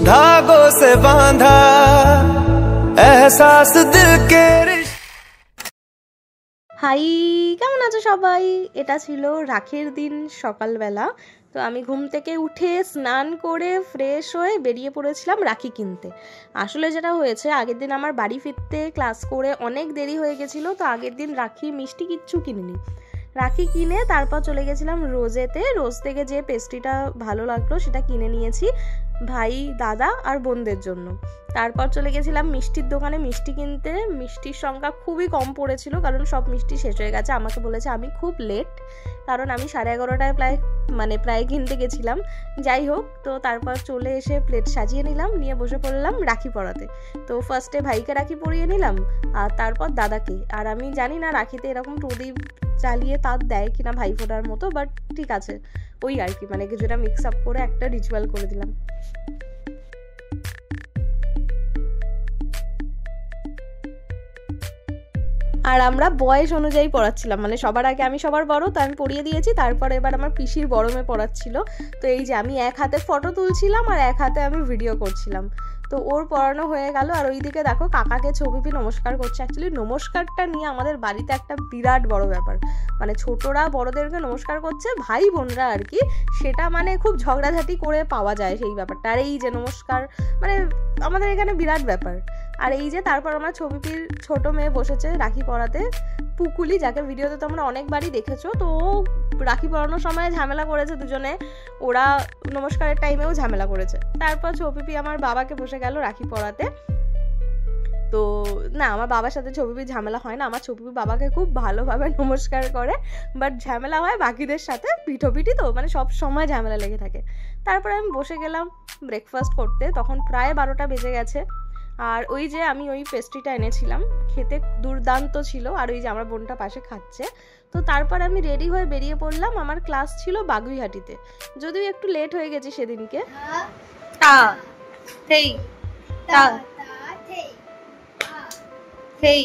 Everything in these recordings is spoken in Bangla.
धागों से बांधा एहसास दिल के। হাই, কেমন আছো সবাই? এটা ছিল রাখির দিন সকালবেলা। তো আমি ঘুম থেকে উঠে স্নান করে ফ্রেশ হয়ে বেরিয়ে পড়েছিলাম রাখি কিনতে। আসলে যেটা হয়েছে, আগের দিন আমার বাড়ি ফিরতে ক্লাস করে অনেক দেরি হয়ে গেছিলো, তো আগের দিন রাখি মিষ্টি কিচ্ছু কিনিনি। রাখি কিনে তারপর চলে গেছিলাম রোজেতে। রোজ থেকে যে পেস্ট্রিটা ভালো লাগলো সেটা কিনে নিয়েছি ভাই, দাদা আর বোনদের জন্য। তারপর চলে গেছিলাম মিষ্টির দোকানে মিষ্টি কিনতে। মিষ্টির সংখ্যা খুবই কম পড়েছিল, কারণ সব মিষ্টি শেষ হয়ে গেছে। আমাকে বলেছে আমি খুব লেট, কারণ আমি 11:30টায় প্রায় কিনতে গেছিলাম। যাই হোক, তো তারপর চলে এসে প্লেট সাজিয়ে নিলাম, নিয়ে বসে পড়লাম রাখি পরাতে। তো ফার্স্টে ভাইকে রাখি পরিয়ে নিলাম, আর তারপর দাদাকে। আর আমি জানি না রাখিতে এরকম প্রদীপ জ্বালিয়ে তার দেয় কিনা ভাই ফোটার মতো, বাট ঠিক আছে, ওই আর কি, মানে কিছুটা মিক্স আপ করে একটা রিচুয়াল করে দিলাম। আর আমরা বয়স অনুযায়ী পড়াচ্ছিলাম, মানে সবার আগে আমি সবার বড়, তো আমি পড়িয়ে দিয়েছি। তারপরে এবার আমার পিসির বড় মেয়ে পড়াচ্ছিল। তো এই যে আমি এক হাতে ফটো তুলছিলাম আর এক হাতে আমি ভিডিও করছিলাম। তো ওর পড়ানো হয়ে গেল, আর ওইদিকে দেখো কাকাকে ছবিপি নমস্কার করছে। অ্যাকচুয়ালি নমস্কারটা নিয়ে আমাদের বাড়িতে একটা বিরাট বড় ব্যাপার, মানে ছোটরা বড়দেরকে নমস্কার করছে, ভাই বোনরা আর কি, সেটা মানে খুব ঝগড়াঝাটি করে পাওয়া যায় সেই ব্যাপারটা। আর এই যে নমস্কার, মানে আমাদের এখানে বিরাট ব্যাপার। আর এই যে তারপর আমার ছবিপির ছোট মেয়ে বসেছে রাখি পরাতে, পুকুলি, যাকে ভিডিওতে তোমরা অনেকবারই দেখেছো। তো ও রাখি পরানোর সময় ঝামেলা করেছে দুজনে, ওরা নমস্কারের টাইমেও ঝামেলা করেছে। তারপর ছবিপি আমার বাবাকে বসে গেল রাখি পরাতে। তো না, আমার বাবার সাথে ছবিপির ঝামেলা হয় না, আমার ছবিপি বাবাকে খুব ভালোভাবে নমস্কার করে, বাট ঝামেলা হয় বাকিদের সাথে, পিঠোপিঠি তো, মানে সব সময় ঝামেলা লেগে থাকে। তারপরে আমি বসে গেলাম ব্রেকফাস্ট করতে, তখন প্রায় 12টা বেজে গেছে। আর ওই যে আমি ওই পেস্ট্রিটা এনেছিলাম, খেতে দুর্দান্ত ছিল। আর ওই যে আমার বোনটা পাশে খাচ্ছে। তো তারপর আমি রেডি হয়ে বেরিয়ে পড়লাম। আমার ক্লাস ছিল বাগুইহাটিতে, যদিও একটু লেট হয়ে গেছে সেদিনকে। তা থেই থেই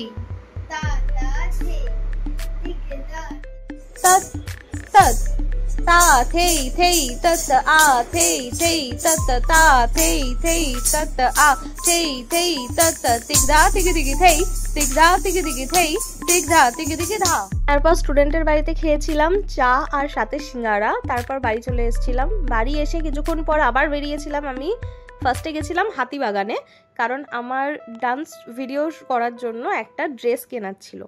তত আ থেই থেই তত তা থেই থেই তত আ থেই থেই তত তিগদা তিগি তিগি থেই তিগদা তিগি তিগি থেই তিগদা তিগি তিগি ধা। তারপর স্টুডেন্টের বাড়িতে খেয়েছিলাম চা আর সাথে সিঙ্গারা। তারপর বাড়ি চলে এসেছিলাম। বাড়ি এসে কিছুক্ষণ পর আবার বেরিয়েছিলাম আমি। ফার্স্টে গেছিলাম হাতিবাগানে, কারণ আমার ডান্স ভিডিও করার জন্য একটা ড্রেস কেনার ছিল।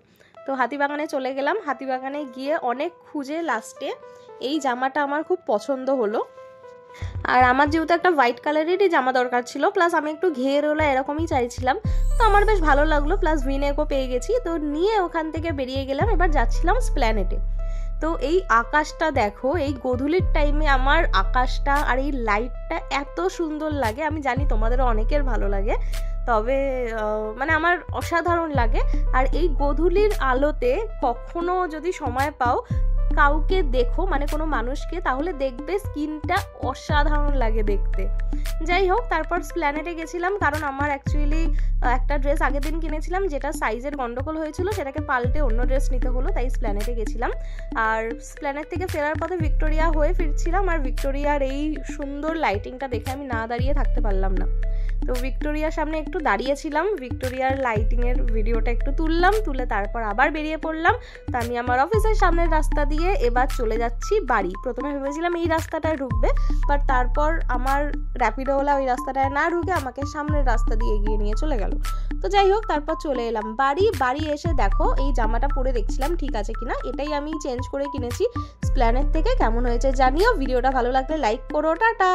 তো হাতিবাগানে চলে গেলাম। হাতিবাগানে গিয়ে অনেক খুঁজে লাস্টে এই জামাটা আমার খুব পছন্দ হলো। আর আমার যেহেতু একটা হোয়াইট কালারেরই জামা দরকার ছিল, প্লাস আমি একটু ঘেরওয়ালা এরকমই চাইছিলাম, তো আমার বেশ ভালো লাগলো। প্লাস ভিনেকও পেয়ে গেছি, তো নিয়ে ওখান থেকে বেরিয়ে গেলাম। এবার যাচ্ছিলাম স্প্ল্যানেটে। তো এই আকাশটা দেখো, এই গোধূলির টাইমে আমার আকাশটা আর এই লাইটটা এত সুন্দর লাগে। আমি জানি তোমাদেরও অনেকের ভালো লাগে, তবে মানে আমার অসাধারণ লাগে। আর এই গোধূলির আলোতে কখনো যদি সময় পাও, কাউকে দেখো, মানে কোনো মানুষকে, তাহলে দেখবে স্কিনটা অসাধারণ লাগে দেখতে। যাই হোক, তারপর স্প্ল্যানেটে গেছিলাম, কারণ আমার অ্যাকচুয়ালি একটা ড্রেস আগের দিন কিনেছিলাম, যেটা সাইজের গন্ডগোল হয়েছিল, সেটাকে পাল্টে অন্য ড্রেস নিতে হলো, তাই স্প্ল্যানেটে গেছিলাম। আর স্প্ল্যানেট থেকে ফেরার পথে ভিক্টোরিয়া হয়ে ফিরছিলাম, আর ভিক্টোরিয়ার এই সুন্দর লাইটিংটা দেখে আমি না দাঁড়িয়ে থাকতে পারলাম না। তো ভিক্টোরিয়ার সামনে একটু দাঁড়িয়েছিলাম, ভিক্টোরিয়ার লাইটিংয়ের ভিডিওটা একটু তুললাম, তুলে তারপর আবার বেরিয়ে পড়লাম। তো আমি আমার অফিসের সামনের রাস্তা দিয়ে এবার চলে যাচ্ছি বাড়ি। প্রথমে ভেবেছিলাম এই রাস্তাটায় ঢুকবে, বাট তারপর আমার র্যাপিডোওয়ালা ওই রাস্তাটায় না ঢুকে আমাকে সামনের রাস্তা দিয়ে এগিয়ে নিয়ে চলে গেল। তো যাই হোক, তারপর চলে এলাম বাড়ি। বাড়ি এসে দেখো এই জামাটা পরে দেখছিলাম ঠিক আছে কিনা। এটাই আমি চেঞ্জ করে কিনেছি স্প্ল্যানেট থেকে। কেমন হয়েছে জানিও। ভিডিওটা ভালো লাগলে লাইক করো। টাটা।